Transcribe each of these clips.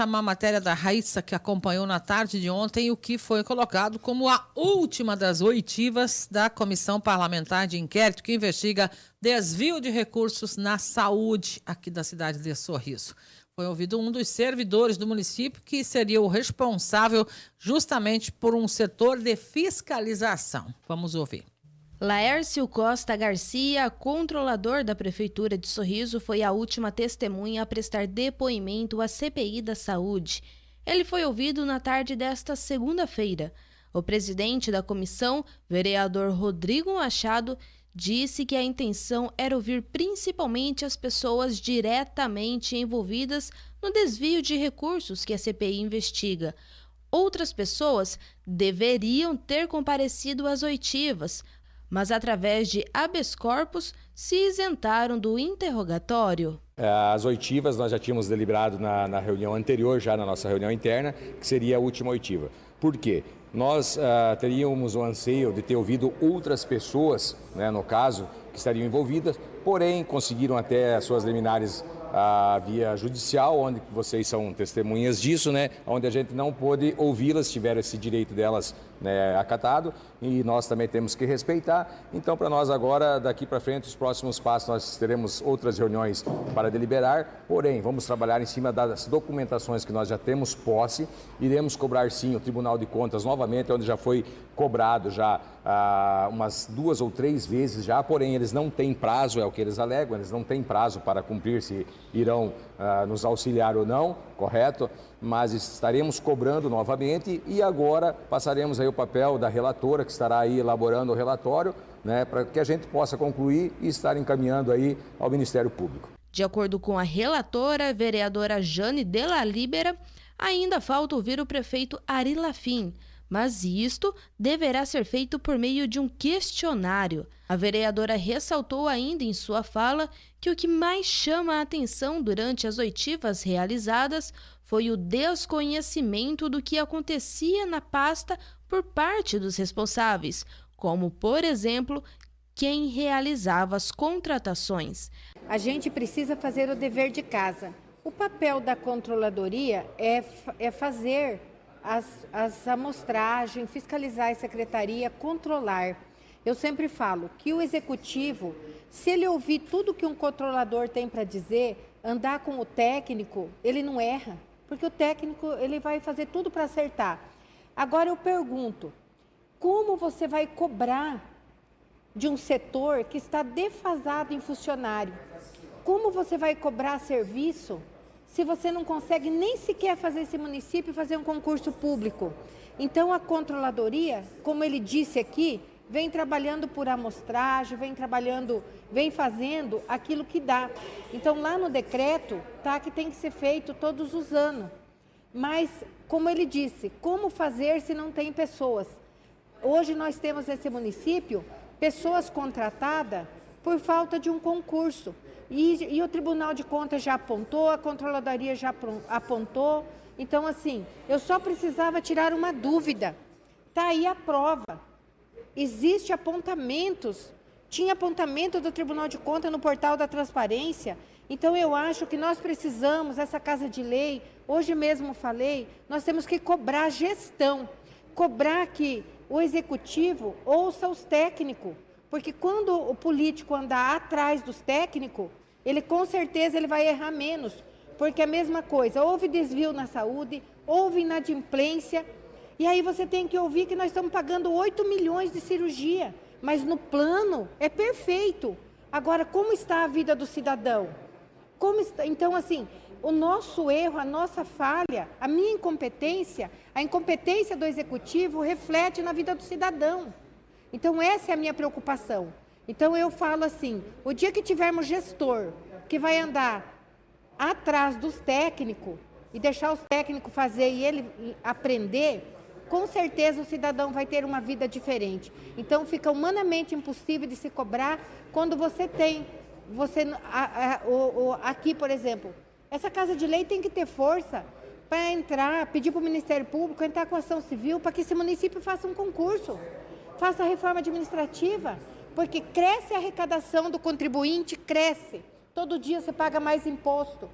Chamar a matéria da Raíssa, que acompanhou na tarde de ontem o que foi colocado como a última das oitivas da Comissão Parlamentar de Inquérito que investiga desvio de recursos na saúde aqui da cidade de Sorriso. Foi ouvido um dos servidores do município que seria o responsável justamente por um setor de fiscalização. Vamos ouvir. Laércio Costa Garcia, controlador da Prefeitura de Sorriso, foi a última testemunha a prestar depoimento à CPI da Saúde. Ele foi ouvido na tarde desta segunda-feira. O presidente da comissão, vereador Rodrigo Machado, disse que a intenção era ouvir principalmente as pessoas diretamente envolvidas no desvio de recursos que a CPI investiga. Outras pessoas deveriam ter comparecido às oitivas, mas através de habeas corpus se isentaram do interrogatório. As oitivas nós já tínhamos deliberado na reunião anterior, já na nossa reunião interna, que seria a última oitiva. Por quê? Nós teríamos o anseio de ter ouvido outras pessoas, né, no caso, que estariam envolvidas, porém conseguiram até as suas liminares via judicial, onde vocês são testemunhas disso, né, onde a gente não pôde ouvi-las, tiveram esse direito delas, né, acatado, e nós também temos que respeitar. Então, para nós agora, daqui para frente, os próximos passos, nós teremos outras reuniões para deliberar, porém, vamos trabalhar em cima das documentações que nós já temos posse, iremos cobrar sim o Tribunal de Contas novamente, onde já foi cobrado já umas 2 ou 3 vezes já, porém eles não têm prazo, é o que eles alegam, eles não têm prazo para cumprir se irão nos auxiliar ou não, correto? Mas estaremos cobrando novamente e agora passaremos aí o papel da relatora que estará aí elaborando o relatório, né, para que a gente possa concluir e estar encaminhando aí ao Ministério Público. De acordo com a relatora, vereadora Jane Della Libera, ainda falta ouvir o prefeito Ari Lafim, mas isto deverá ser feito por meio de um questionário. A vereadora ressaltou ainda em sua fala que o que mais chama a atenção durante as oitivas realizadas foi o desconhecimento do que acontecia na pasta por parte dos responsáveis, como, por exemplo, quem realizava as contratações. A gente precisa fazer o dever de casa. O papel da controladoria é fazer as amostragens, fiscalizar a secretaria, controlar. Eu sempre falo que o executivo, se ele ouvir tudo que um controlador tem para dizer, andar com o técnico, ele não erra, porque o técnico ele vai fazer tudo para acertar. Agora eu pergunto, como você vai cobrar de um setor que está defasado em funcionário? Como você vai cobrar serviço se você não consegue nem sequer fazer esse município fazer um concurso público? Então, a controladoria, como ele disse aqui, vem trabalhando por amostragem, vem fazendo aquilo que dá. Então, lá no decreto, tá que tem que ser feito todos os anos. Mas, como ele disse, como fazer se não tem pessoas? Hoje nós temos nesse município pessoas contratadas por falta de um concurso. E o Tribunal de Contas já apontou, a Controladoria já apontou. Então, assim, eu só precisava tirar uma dúvida. Está aí a prova. Existem apontamentos. Tinha apontamento do Tribunal de Contas no portal da transparência. Então, eu acho que nós precisamos, essa Casa de Lei, hoje mesmo falei, nós temos que cobrar gestão. Cobrar que o Executivo ouça os técnicos. Porque quando o político andar atrás dos técnicos, ele com certeza ele vai errar menos. Porque é a mesma coisa, houve desvio na saúde, houve inadimplência, e aí você tem que ouvir que nós estamos pagando 8 milhões de cirurgia, mas no plano é perfeito. Agora, como está a vida do cidadão? Então, assim, o nosso erro, a nossa falha, a minha incompetência, a incompetência do Executivo reflete na vida do cidadão. Então, essa é a minha preocupação. Então, eu falo assim, o dia que tivermos gestor que vai andar atrás dos técnicos e deixar os técnicos fazer e ele aprender, com certeza o cidadão vai ter uma vida diferente. Então, fica humanamente impossível de se cobrar quando você tem, aqui, por exemplo, essa Casa de Lei tem que ter força para entrar, pedir para o Ministério Público, entrar com ação civil, para que esse município faça um concurso, faça a reforma administrativa, porque cresce a arrecadação do contribuinte, cresce. Todo dia você paga mais imposto.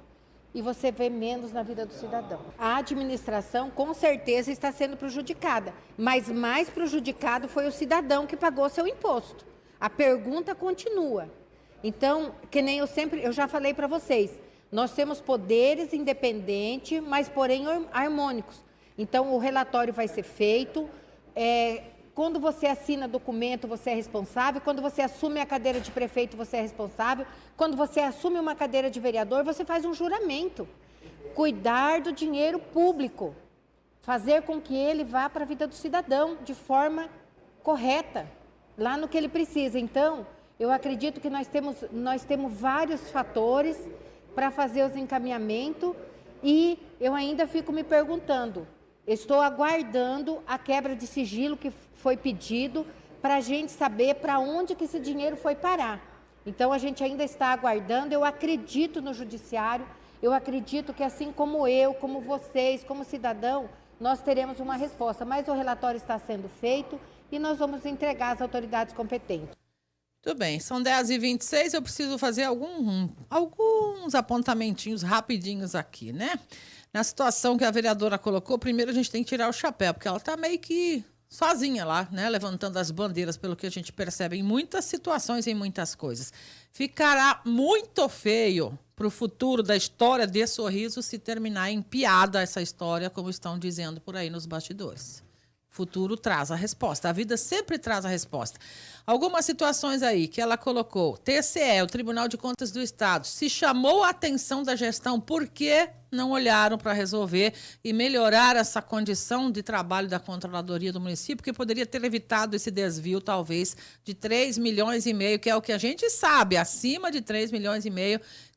e você vê menos na vida do cidadão. A administração, com certeza, está sendo prejudicada, mas mais prejudicado foi o cidadão que pagou seu imposto. A pergunta continua. Então, que nem eu já falei para vocês, nós temos poderes independentes, mas porém harmônicos. Então, o relatório vai ser feito. Quando você assina documento, você é responsável. Quando você assume a cadeira de prefeito, você é responsável. Quando você assume uma cadeira de vereador, você faz um juramento. Cuidar do dinheiro público. Fazer com que ele vá para a vida do cidadão de forma correta, lá no que ele precisa. Então, eu acredito que nós temos vários fatores para fazer os encaminhamentos e eu ainda fico me perguntando, estou aguardando a quebra de sigilo que foi pedido para a gente saber para onde que esse dinheiro foi parar. Então, a gente ainda está aguardando, eu acredito no judiciário, eu acredito que assim como eu, como vocês, como cidadão, nós teremos uma resposta, mas o relatório está sendo feito e nós vamos entregar às autoridades competentes. Tudo bem, são 10h26, eu preciso fazer alguns apontamentinhos rapidinhos aqui, né? Na situação que a vereadora colocou, primeiro a gente tem que tirar o chapéu, porque ela está meio que sozinha lá, né? Levantando as bandeiras, pelo que a gente percebe em muitas situações, em muitas coisas. Ficará muito feio para o futuro da história de Sorriso se terminar em piada essa história, como estão dizendo por aí nos bastidores. Futuro traz a resposta. A vida sempre traz a resposta. Algumas situações aí que ela colocou. TCE, o Tribunal de Contas do Estado, se chamou a atenção da gestão, por que não olharam para resolver e melhorar essa condição de trabalho da Controladoria do município, que poderia ter evitado esse desvio, talvez, de 3,5 milhões, que é o que a gente sabe, acima de 3,5 milhões.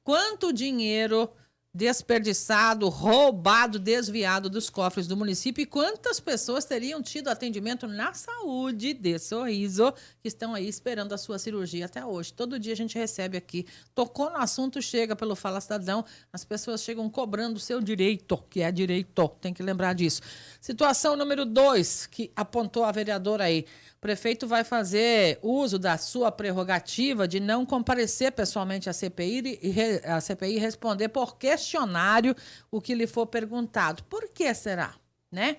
Quanto dinheiro desperdiçado, roubado, desviado dos cofres do município e quantas pessoas teriam tido atendimento na saúde de Sorriso que estão aí esperando a sua cirurgia até hoje. Todo dia a gente recebe aqui, tocou no assunto, chega pelo Fala Cidadão, as pessoas chegam cobrando o seu direito, que é direito, tem que lembrar disso. Situação número 2, que apontou a vereadora aí. O prefeito vai fazer uso da sua prerrogativa de não comparecer pessoalmente à CPI e responder por questionário o que lhe for perguntado. Por que será, né?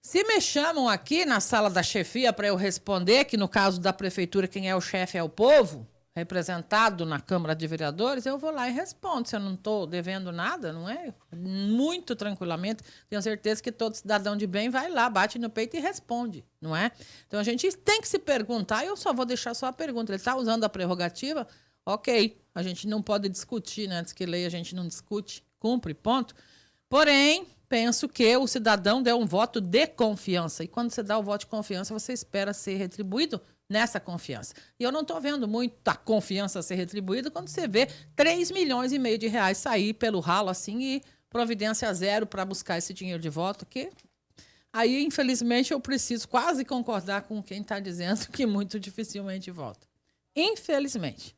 Se me chamam aqui na sala da chefia para eu responder, que no caso da prefeitura quem é o chefe é o povo, representado na Câmara de Vereadores, eu vou lá e respondo. Se eu não estou devendo nada, não é? Muito tranquilamente. Tenho certeza que todo cidadão de bem vai lá, bate no peito e responde, não é? Então, a gente tem que se perguntar, e eu só vou deixar só a pergunta. Ele está usando a prerrogativa? Ok, a gente não pode discutir, né? Antes que lei a gente não discute, cumpre, ponto. Porém, penso que o cidadão deu um voto de confiança. E quando você dá o voto de confiança, você espera ser retribuído nessa confiança. E eu não estou vendo muita confiança ser retribuída quando você vê 3,5 milhões de reais sair pelo ralo assim e providência zero para buscar esse dinheiro de volta, que aí, infelizmente, eu preciso quase concordar com quem está dizendo que muito dificilmente volta. Infelizmente.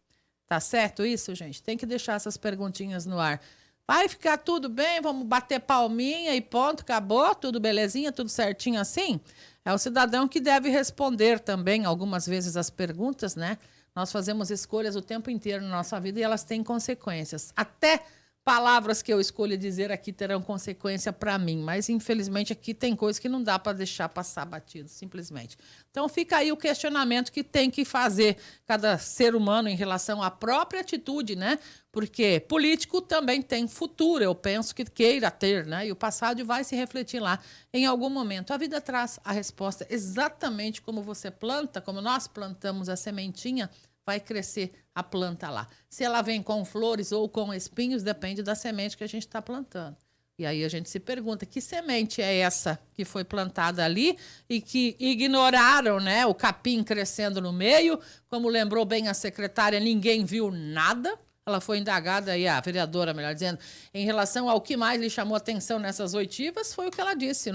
Tá certo isso, gente? Tem que deixar essas perguntinhas no ar. Vai ficar tudo bem, vamos bater palminha e ponto, acabou, tudo belezinha, tudo certinho assim? É o cidadão que deve responder também, algumas vezes, as perguntas, né? Nós fazemos escolhas o tempo inteiro na nossa vida e elas têm consequências. Até palavras que eu escolho dizer aqui terão consequência para mim, mas infelizmente aqui tem coisas que não dá para deixar passar batido, simplesmente. Então fica aí o questionamento que tem que fazer cada ser humano em relação à própria atitude, né? Porque político também tem futuro, eu penso que queira ter, né? E o passado vai se refletir lá em algum momento. A vida traz a resposta exatamente como você planta, como nós plantamos a sementinha, vai crescer a planta lá. Se ela vem com flores ou com espinhos, depende da semente que a gente está plantando. E aí a gente se pergunta, que semente é essa que foi plantada ali e que ignoraram, né, o capim crescendo no meio? Como lembrou bem a secretária, ninguém viu nada. Ela foi indagada, aí a vereadora, melhor dizendo, em relação ao que mais lhe chamou atenção nessas oitivas, foi o que ela disse.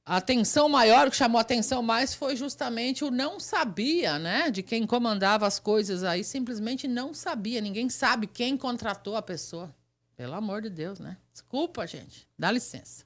A atenção maior, o que chamou a atenção mais foi justamente o não sabia, né? De quem comandava as coisas aí, simplesmente não sabia. Ninguém sabe quem contratou a pessoa. Pelo amor de Deus, né? Desculpa, gente. Dá licença.